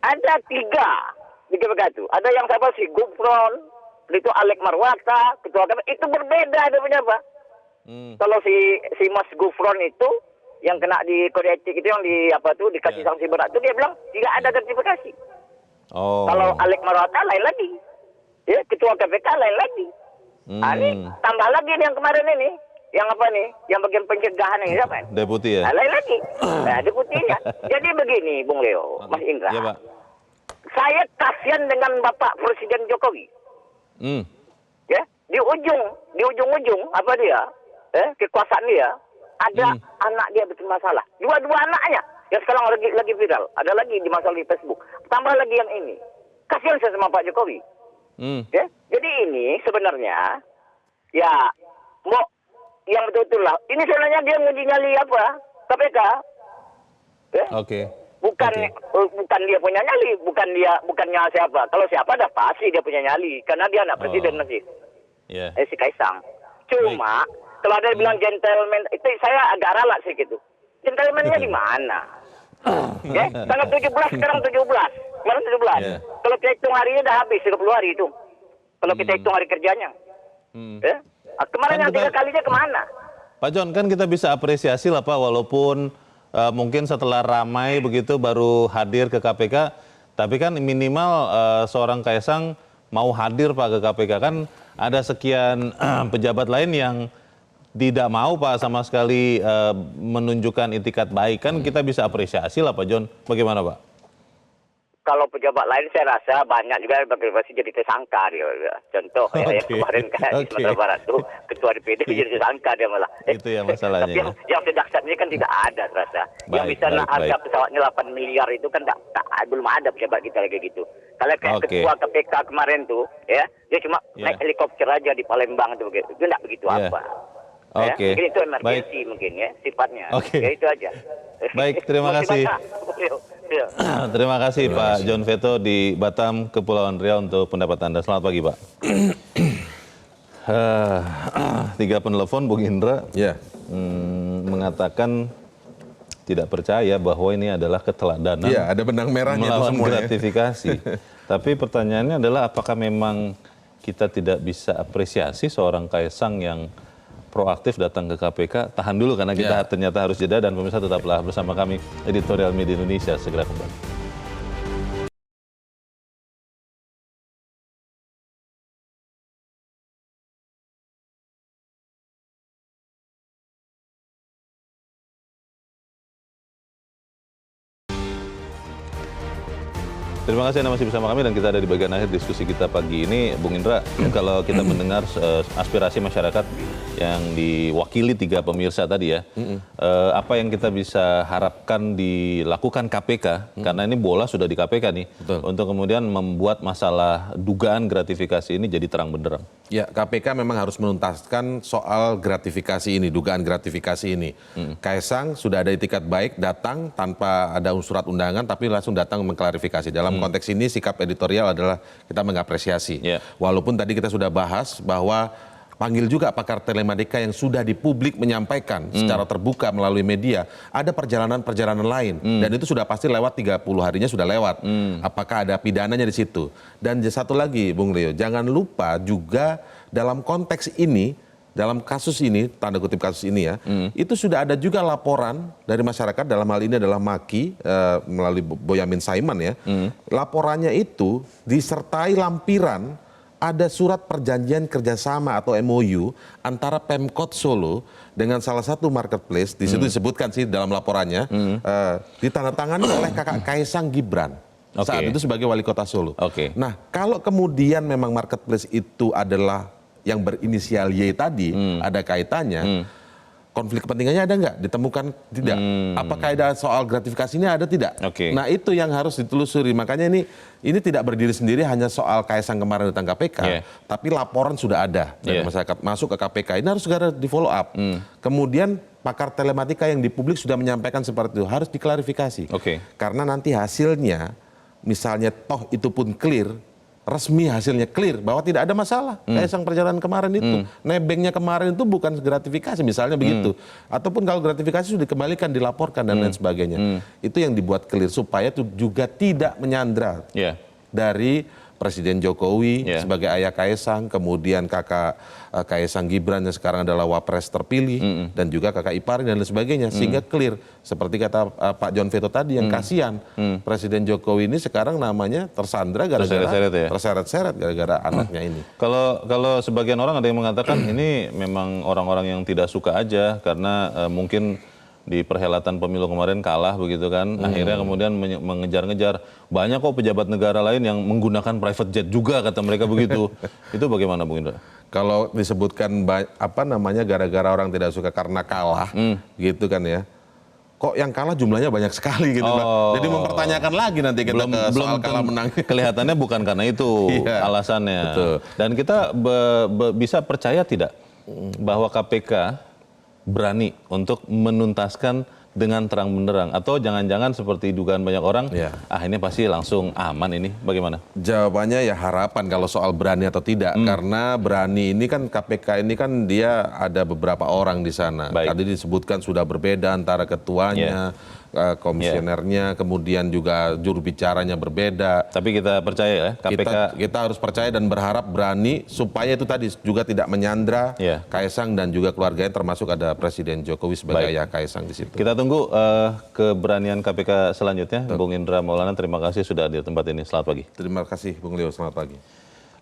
Ada 3 di KPK itu. Ada yang siapa si Gufron, itu Alek Marwata, ketua KPK, itu berbeda dia punya apa? Kalau si Mas Gufron itu yang kena di kode etik itu yang dikasih sanksi berat itu dia bilang tidak ada gratifikasi. Kalau Alek Marwata lain lagi. Ya, ketua KPK lain lagi. Ini tambah lagi nih yang kemarin ini. Yang apa nih? Yang bagian pencegahan ini siapa? Deputi ya? Lain lagi. Nah, deputinya. Jadi begini, Bung Leo, Mas Indra. Iya, Pak. Saya kasihan dengan Bapak Presiden Jokowi. Ya, di ujung apa dia? Kekuasaan dia ada anak dia bermasalah. Dua anaknya yang sekarang lagi viral. Ada lagi di masalah di Facebook. Tambah lagi yang ini. Kasihan saya sama Pak Jokowi. Ya, jadi ini sebenarnya ya mau yang betul-betul lah. Ini sebenarnya dia nguji nyali apa? KPK. Ya? Bukan dia punya nyali, bukannya siapa. Kalau siapa dah pasti dia punya nyali karena dia anak presiden masih. Si Kaisang. Cuma kalau ada bilang gentleman itu saya agak ralat sih gitu. Gentleman-nya di mana? Ya, tanggal 17 sekarang 17. Kemarin 17. Yeah. Kalau kita hitung harinya udah habis 30 hari itu. Kalau kita hitung hari kerjanya. Ya? Kemarin Kan yang kita- 3 kalinya kemana? Pak John, kan kita bisa apresiasi lah Pak, walaupun mungkin setelah ramai begitu baru hadir ke KPK, tapi kan minimal seorang Kaisang mau hadir Pak ke KPK. Kan ada sekian pejabat lain yang tidak mau Pak sama sekali menunjukkan itikat baik. Kan kita bisa apresiasi lah Pak John. Bagaimana Pak? Kalau pejabat lain saya rasa banyak juga pasti jadi tersangka dia. Contoh ya, yang kemarin kan di Sumatera Barat tuh ketua DPD jadi tersangka dia malah. Itu ya masalahnya. Tapi yang sedaksan ini kan tidak ada rasa. Yang Baik, bisa baik, harga baik. pesawatnya 8 miliar itu kan belum ada pejabat kita kayak gitu. Kalau kayak Oke. ketua KPK kemarin tuh ya dia cuma Ya. naik helikopter aja di Palembang tuh begitu. Itu enggak begitu Ya. apa. Oke. Ya, mungkin itu Baik. emergency mungkin ya sifatnya. Oke. Ya itu aja. Baik, terima kasih. Ya. Terima kasih Pak John Veto di Batam, Kepulauan Riau untuk pendapat Anda. Selamat pagi Pak. 3 penelpon Bung Indra Ya. mengatakan tidak percaya bahwa ini adalah keteladanan Iya, ada benang merahnya itu melawan semua ya. gratifikasi. Tapi pertanyaannya adalah apakah memang kita tidak bisa apresiasi seorang Kaisang yang proaktif datang ke KPK? Tahan dulu karena kita ternyata harus jeda, dan pemirsa tetaplah bersama kami Editorial Media Indonesia segera kembali. Terima kasih Anda masih bersama kami dan kita ada di bagian akhir diskusi kita pagi ini. Bung Indra, kalau kita mendengar aspirasi masyarakat yang diwakili 3 pemirsa tadi ya, apa yang kita bisa harapkan dilakukan KPK, karena ini bola sudah di KPK nih, untuk kemudian membuat masalah dugaan gratifikasi ini jadi terang benderang. Ya, KPK memang harus menuntaskan soal gratifikasi ini, dugaan gratifikasi ini. Kaisang sudah ada itikat baik, datang tanpa ada surat undangan, tapi langsung datang mengklarifikasi. Dalam konteks ini sikap editorial adalah kita mengapresiasi. Walaupun tadi kita sudah bahas bahwa panggil juga pakar telematika yang sudah di publik menyampaikan secara terbuka melalui media, ada perjalanan-perjalanan lain. Dan itu sudah pasti lewat 30 harinya sudah lewat. Apakah ada pidananya di situ? Dan satu lagi, Bung Leo, jangan lupa juga dalam konteks ini, dalam kasus ini, tanda kutip kasus ini ya, itu sudah ada juga laporan dari masyarakat, dalam hal ini adalah Maki, melalui Boyamin Saiman ya. Laporannya itu disertai lampiran ada surat perjanjian kerjasama atau MOU antara Pemkot Solo dengan salah satu marketplace, di situ disebutkan sih dalam laporannya, ditandatangani oleh kakak Kaisang Gibran. Saat itu sebagai wali kota Solo. Nah, kalau kemudian memang marketplace itu adalah yang berinisial Y tadi, ada kaitannya, konflik kepentingannya ada nggak? Ditemukan tidak? Apakah ada soal gratifikasi ini ada tidak? Nah itu yang harus ditelusuri. Makanya ini tidak berdiri sendiri hanya soal Kaisang kemarin datang KPK, tapi laporan sudah ada dari masyarakat masuk ke KPK. Ini harus segera di follow up. Kemudian pakar telematika yang di publik sudah menyampaikan seperti itu harus diklarifikasi. Karena nanti hasilnya, misalnya toh itu pun clear, resmi hasilnya clear bahwa tidak ada masalah. Kaisang perjalanan kemarin itu, nebengnya kemarin itu bukan gratifikasi misalnya begitu. Ataupun kalau gratifikasi sudah dikembalikan, dilaporkan dan lain sebagainya. Itu yang dibuat clear supaya itu juga tidak menyandra dari Presiden Jokowi sebagai ayah Kaisang, kemudian kakak Kaisang Gibran yang sekarang adalah wapres terpilih, dan juga kakak ipar dan lain sebagainya, sehingga clear. Seperti kata Pak John Veto tadi, yang kasihan Presiden Jokowi ini sekarang namanya tersandra gara-gara terseret-seret gara-gara anaknya ini. Kalau sebagian orang ada yang mengatakan ini memang orang-orang yang tidak suka aja karena mungkin di perhelatan pemilu kemarin kalah begitu kan, akhirnya kemudian mengejar-ngejar. Banyak kok pejabat negara lain yang menggunakan private jet juga, kata mereka begitu. Itu bagaimana Bung Indra? Kalau disebutkan gara-gara orang tidak suka karena kalah gitu kan ya, kok yang kalah jumlahnya banyak sekali gitu Pak. Jadi mempertanyakan lagi nanti kita soal kalah menang. Kelihatannya bukan karena itu alasannya. Dan kita bisa percaya tidak bahwa KPK berani untuk menuntaskan dengan terang benderang, atau jangan-jangan seperti dugaan banyak orang, Iya. ini pasti langsung aman ini, bagaimana? Jawabannya ya harapan kalau soal berani atau tidak. Karena berani ini kan KPK ini kan dia ada beberapa orang di sana. Baik. Tadi disebutkan sudah berbeda antara ketuanya, komisionernya, kemudian juga juru bicaranya berbeda. Tapi kita percaya ya, KPK Kita harus percaya dan berharap berani supaya itu tadi juga tidak menyandra Iya. Kaisang dan juga keluarganya, termasuk ada Presiden Jokowi sebagai Baik. ayah Kaisang di situ. Kita tunggu keberanian KPK selanjutnya. Bung Indra Maulana, terima kasih sudah di tempat ini. Selamat pagi. Terima kasih Bung Leo, selamat pagi.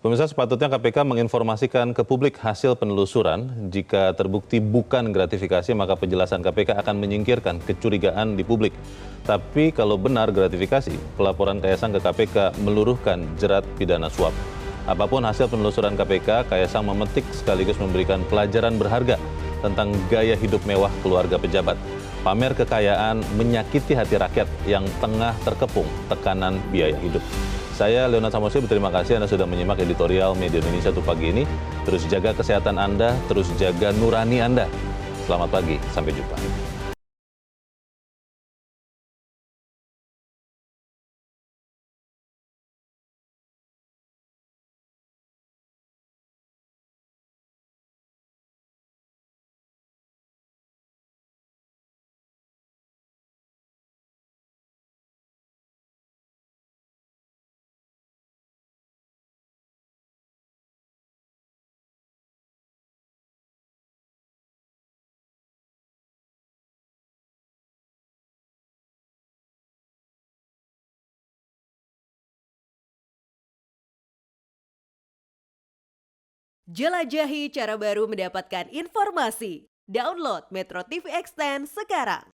Pemirsa, sepatutnya KPK menginformasikan ke publik hasil penelusuran. Jika terbukti bukan gratifikasi, maka penjelasan KPK akan menyingkirkan kecurigaan di publik. Tapi kalau benar gratifikasi, pelaporan Kaisang ke KPK meluruhkan jerat pidana suap. Apapun hasil penelusuran KPK, Kaisang memetik sekaligus memberikan pelajaran berharga tentang gaya hidup mewah keluarga pejabat. Pamer kekayaan menyakiti hati rakyat yang tengah terkepung tekanan biaya hidup. Saya Leonard Samosir, berterima kasih Anda sudah menyimak editorial Media Indonesia untuk pagi ini. Terus jaga kesehatan Anda, terus jaga nurani Anda. Selamat pagi, sampai jumpa. Jelajahi cara baru mendapatkan informasi. Download Metro TV Extend sekarang.